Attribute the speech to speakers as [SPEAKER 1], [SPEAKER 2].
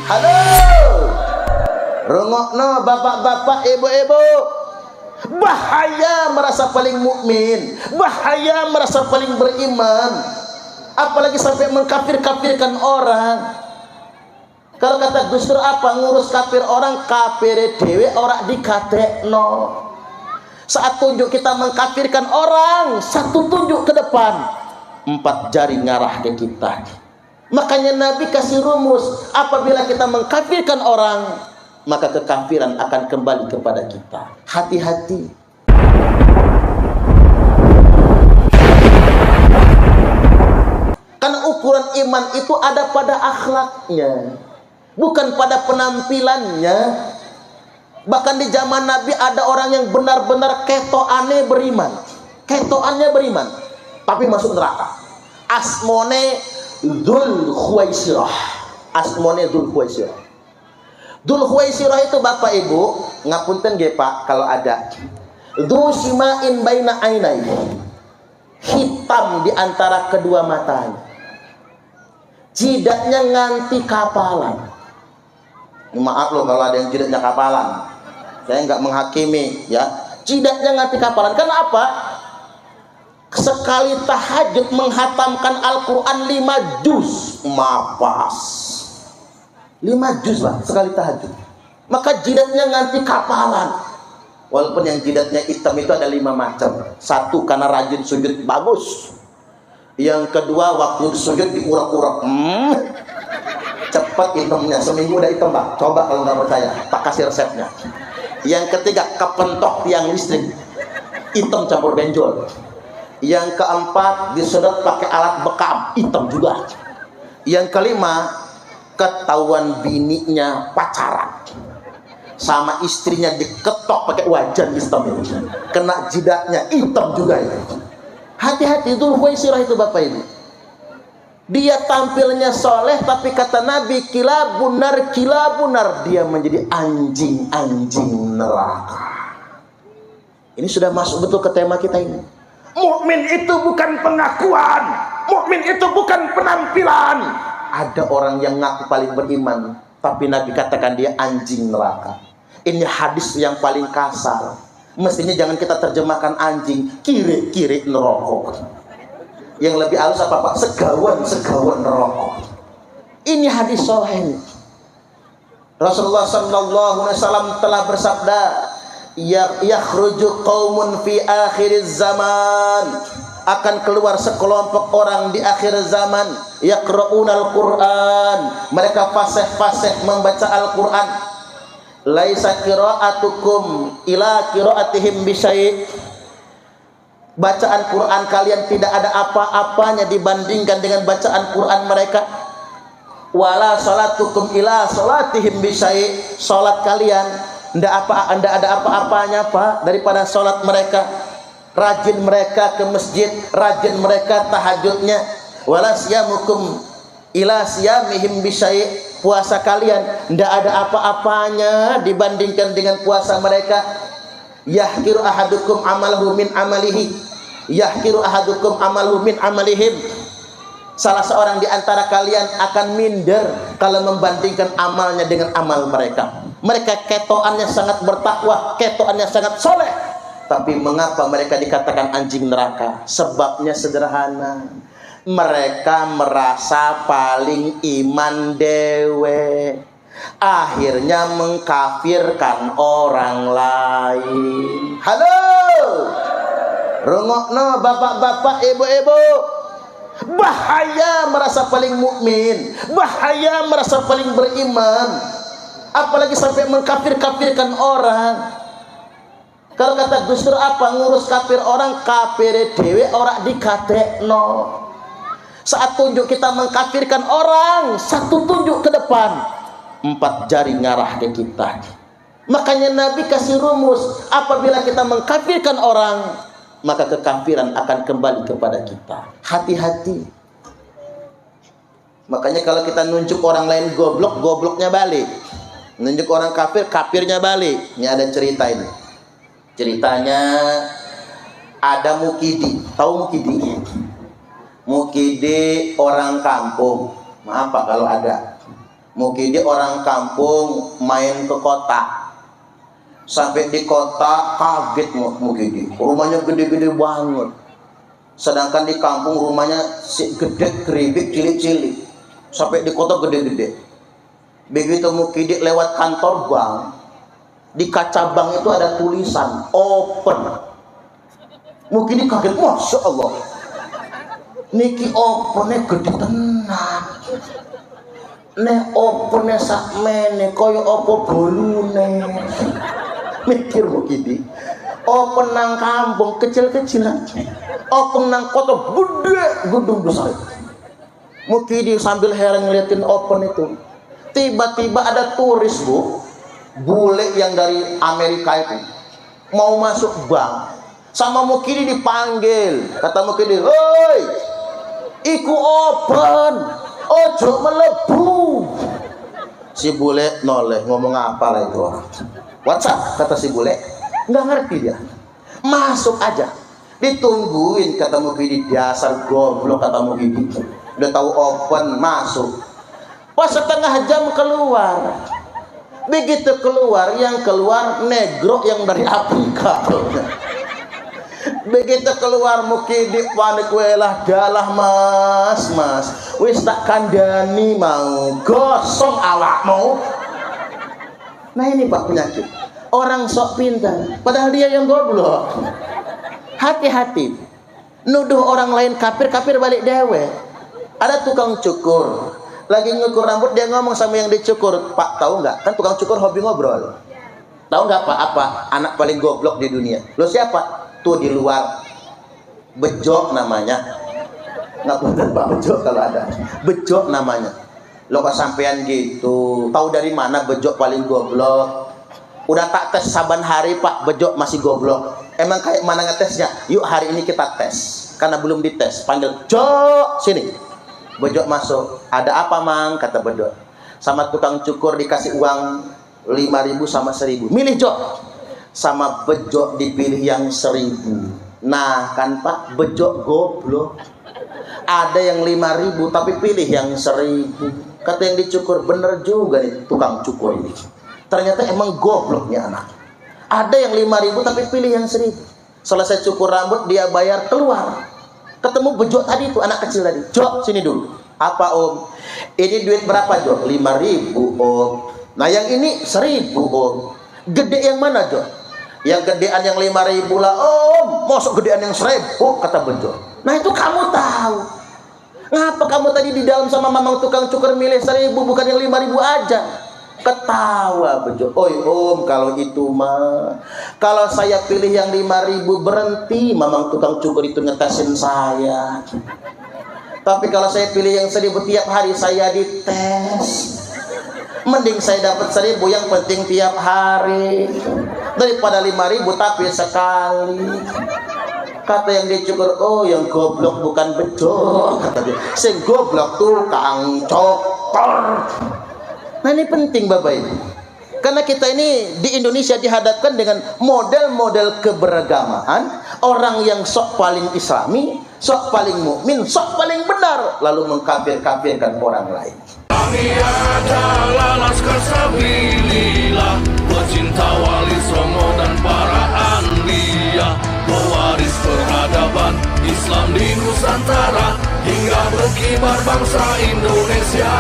[SPEAKER 1] Halo, rungokno bapak-bapak, ibu-ibu. Bahaya merasa paling mukmin, bahaya merasa paling beriman, apalagi sampai mengkafir-kafirkan orang. Kalau kata Gus Dur apa, ngurus kafir orang, kafir dewe ora dikatekno. Saat tunjuk kita mengkafirkan orang, satu tunjuk ke depan, 4 jari ngarah ke kita. Makanya Nabi kasih rumus, apabila kita mengkafirkan orang, maka kekafiran akan kembali kepada kita. Hati-hati. Karena ukuran iman itu ada pada akhlaknya, bukan pada penampilannya. Bahkan di zaman Nabi ada orang yang benar-benar ketoannya beriman, ketoannya beriman, tapi masuk neraka. Asmone Dzul Khuwaisirah, asmone Dzul Khuwaisirah. Dzul Khuwaisirah itu Bapak Ibu, ngapunten nggih Pak kalau ada. Dzu simain baina ainai, hitam di antara kedua matanya, jidatnya nganti kapalan. Maaf loh kalau ada yang jidatnya kapalan, saya nggak menghakimi ya. Jidatnya nganti kapalan. Karena apa? Sekali tahajud menghatamkan Al-Quran 5 juz, mapas 5 juz Pak, sekali tahajud. Maka jidatnya nganti kapalan. Walaupun yang jidatnya hitam itu ada 5 macam. Satu, karena rajin sujud bagus. Yang kedua, waktu sujud diurak-urak, cepat hitamnya, seminggu udah hitam Pak. Coba kalau nggak percaya, tak kasih resepnya. Yang ketiga, kepentok tiang listrik, hitam campur benjol. Yang keempat, disedot pakai alat bekam, hitam juga. Yang kelima, ketahuan bininya pacaran sama istrinya, diketok pakai wajan hitam itu, kena jidatnya hitam juga itu. Hati-hati, Dzul Khuwaisirah itu Bapak Ibu. Dia tampilnya soleh, tapi kata Nabi, kilabunar, dia menjadi anjing-anjing neraka. Ini sudah masuk betul ke tema kita ini. Mukmin itu bukan pengakuan, mukmin itu bukan penampilan. Ada orang yang ngaku paling beriman, tapi Nabi katakan dia anjing neraka. Ini hadis yang paling kasar. Mestinya jangan kita terjemahkan anjing, kiri-kiri neraka. Yang lebih halus apa Pak? Segawan neraka. Ini hadis sahih. Rasulullah sallallahu alaihi wasallam telah bersabda, yakhruju qaumun fi akhiriz zaman, akan keluar sekelompok orang di akhir zaman, yaqra'unal Qur'an, mereka fasih-fasih membaca Al-Qur'an. Laisa qira'atukum ila qira'atihim bisyai', bacaan Quran kalian tidak ada apa-apanya dibandingkan dengan bacaan Quran mereka. Wala salatukum ila salatihim bisyai', salat kalian tidak ada apa-apanya Pak daripada salat mereka. Rajin mereka ke masjid, rajin mereka tahajudnya. Wala siyamukum ila siyamihim bisyai', puasa kalian tidak ada apa-apanya dibandingkan dengan puasa mereka. Yahkiru ahadukum amalahu min amalihi, yahkiru ahadukum amalahu min amalihim. Salah seorang di antara kalian akan minder kalau membandingkan amalnya dengan amal mereka. Mereka ketoannya sangat bertakwa, ketoannya sangat soleh, tapi mengapa mereka dikatakan anjing neraka? Sebabnya sederhana, mereka merasa paling iman dewe, akhirnya mengkafirkan orang lain. Halo, rungokno bapak-bapak, ibu-ibu. Bahaya merasa paling mukmin, bahaya merasa paling beriman, apalagi sampai mengkafir-kafirkan orang. Kalau kata Gus Dur apa, ngurus kafir orang, kafir dewe ora dikatekno. Saat tunjuk kita mengkafirkan orang, satu tunjuk ke depan, 4 jari ngarah ke kita. Makanya Nabi kasih rumus, apabila kita mengkafirkan orang, maka kekafiran akan kembali kepada kita. Hati-hati. Makanya kalau kita nunjuk orang lain goblok, gobloknya balik. Nunjuk orang kafir, kafirnya balik. Ini ada cerita ini. Ceritanya ada mukidi. Tahu mukidi? Mukidi orang kampung. Maaf Pak kalau ada. Mukidi orang kampung main ke kota. Sampai di kota kaget Mukidi. Rumahnya gede-gede banget. Sedangkan di kampung rumahnya gede keribik cilik-cilik. Sampai di kota gede-gede. Begitu Mukidi lewat kantor bank, di kaca bank itu ada tulisan open. Mukidi kaget, Masya Allah. Niki opennya gede tenan. Nek opene sakmene kaya apa bolune. Mikir Mukidi. Open nang kampung kecil-kecilan. Open nang kota gede, gedung besar. Mukidi sambil heran ngeliatin open itu. Tiba-tiba ada turis, Bu. Bule yang dari Amerika itu mau masuk bank. Sama Mukidi dipanggil. Kata Mukidi, "Hoi, iku open. Ojo melebu." Si bule noleh, ngomong apa lah itu orang. WhatsApp kata si bule, nggak ngerti dia. Masuk aja, ditungguin kata Mukidi. Dasar goblok kata Mukidi. Udah tahu open, masuk. Pas setengah jam keluar. Begitu keluar, yang keluar negro yang dari Afrika. Begitu keluar Mukidi panik, welah dalah mas wis tak kandani mau gosong awakmu. Nah ini Pak penyakit orang sok pintar padahal dia yang goblok. Hati-hati nuduh orang lain kafir balik dewe. Ada tukang cukur lagi ngukur rambut, dia ngomong sama yang dicukur, "Pak, tahu nggak, kan tukang cukur hobi ngobrol, tahu nggak Pak apa anak paling goblok di dunia?" "Lo siapa?" "Tuh di luar, Bejo namanya." Nggak bener Pak, Bejo kalau ada. Bejo namanya. Lo kok sampean gitu? Tahu dari mana Bejo paling goblok? Udah tak tes saban hari Pak, Bejo masih goblok. Emang kayak mana ngetesnya? Yuk hari ini kita tes. Karena belum dites, panggil, "Jo, sini." Bejo masuk. "Ada apa Mang?" kata Bejo. Sama tukang cukur dikasih uang 5.000 sama 1.000. "Milih Jo." Sama Bejo dipilih yang 1.000. Nah kan Pak, Bejo goblok. Ada yang 5.000 tapi pilih yang 1.000. Kata yang dicukur, bener juga nih tukang cukur ini. Ternyata emang gobloknya anak. Ada yang 5.000 tapi pilih yang 1.000. Selesai cukur rambut dia bayar, keluar. Ketemu Bejo tadi itu anak kecil tadi. "Jo, sini dulu." "Apa Om?" "Ini duit berapa Jo?" 5.000 Om." "Nah yang ini 1.000 Om." "Gede yang mana Jo?" "Yang gedean yang 5.000 lah Om." "Masuk gedean yang 1.000 kata Bejo. "Nah itu kamu tahu. Ngapa kamu tadi di dalam sama mamang tukang cukur milih 1.000 bukan yang 5.000 aja?" Ketawa Bejo. "Oi Om, kalau itu mah, kalau saya pilih yang 5.000 berhenti mamang tukang cukur itu ngetesin saya. Tapi kalau saya pilih yang 1.000 tiap hari saya dites. Mending saya dapat 1.000 yang penting tiap hari daripada 5.000 tapi sekali." Kata yang dicukur, "Oh yang goblok bukan Bejo," kata dia. "Sing goblok tuh kang cokor." Nah ini penting Bapak Ibu. Karena kita ini di Indonesia dihadapkan dengan model-model keberagamaan. Orang yang sok paling islami, sok paling mukmin, sok paling benar, lalu mengkafir-kafirkan orang lain.
[SPEAKER 2] Kami adalah laskar sabilillah, pecinta wali songo dan para anbiya, pewaris peradaban Islam di Nusantara hingga berkibar bangsa Indonesia.